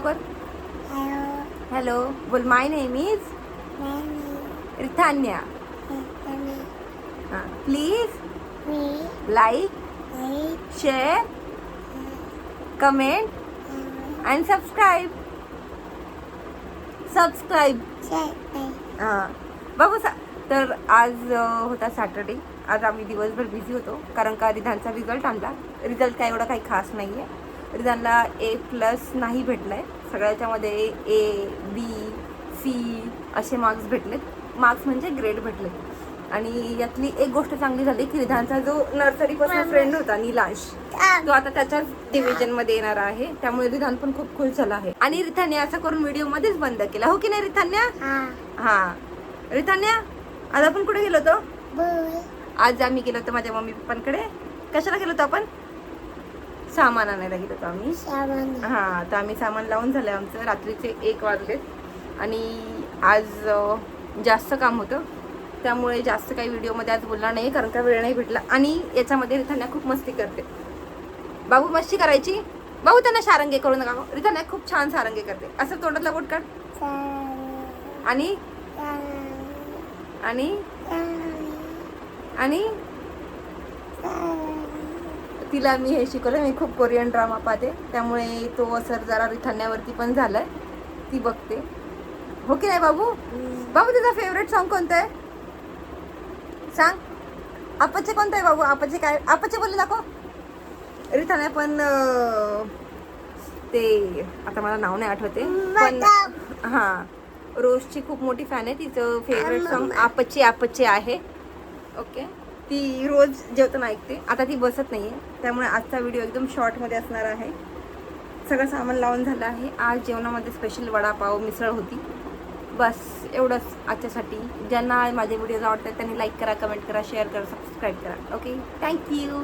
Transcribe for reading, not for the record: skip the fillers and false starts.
कर. हॅलो बोल. My name is Rithanya. Please like, share, comment and subscribe. हां बघू. तर आज होता सॅटर्डे. आज आम्ही दिवसभर बिझी होतो कारण का रिधानचा रिझल्ट आणला. रिझल्ट काय एवढा काही खास नाही आहे. रिधानला A+ नाही भेटलं आहे. सगळ्याच्यामध्ये A, B, C असे मार्क्स भेटलेत. मार्क्स म्हणजे ग्रेड भेटलेत. आणि यातली एक गोष्ट चांगली झाली की रिधानचा जो नर्सरीपासून फ्रेंड होता निलांश, तो आता त्याच्याच डिव्हिजनमध्ये येणार आहे. त्यामुळे रिधान पण खूप खुश झाला आहे. आणि रिथाने असं करून व्हिडिओ मध्येच बंद केला, हो की नाही रिथान्या? हा रिथान्या, आज आपण कुठे गेलो होतो? आज आम्ही गेलो होतो माझ्या मम्मी पप्पांकडे. कशाला गेलो होतो आपण? सामान आणायला गेलो होतो आम्ही. हा तर आम्ही सामान लावून झालं आमचं. रात्रीचे 1 वाजलेत आणि आज जास्त काम होतं. त्यामुळे जास्त काही व्हिडिओमध्ये आज बोलणार नाही कारण का वेळ नाही भेटला. आणि याच्यामध्ये रिथान्या खूप मस्ती करते. बाबू मस्ती करायची. बाबू त्यांना सारंगे करू नका. रिथान्या खूप छान सारंगे करते. असं तोंडातला बोट काढ. आणि आणि आणि तिला मी हे शिकवलं. मी खूप कोरियन ड्रामा पाहते त्यामुळे तो असर जरा रिथान्यावरती पण झालाय. ती बघते, हो की नाही बाबू? बाबू तुझा फेवरेट सॉन्ग कोणतं आहे सांग. आपचे कोणतं आहे बाबू? आपचे काय? आपचे बोलले दाखव. रिथान्या पण ते आता मला नाव नाही आठवते पण हां रोजची खूप मोठी फॅन आहे. तिचं फेवरेट सॉन्ग आपचे आहे. ओके. ती रोज जेवताना ऐकते. आता ती बसत नाही आहे त्यामुळे आजचा व्हिडिओ एकदम शॉर्टमध्ये असणार आहे. सगळं सामान लावून झालं आहे. आज जेवणामध्ये स्पेशल वडापाव मिसळ होती. बस एवढंच आजच्यासाठी. ज्यांना माझे व्हिडिओज आवडतात त्यांनी लाईक करा, कमेंट करा, शेअर करा, सबस्क्राईब करा. Okay, thank you.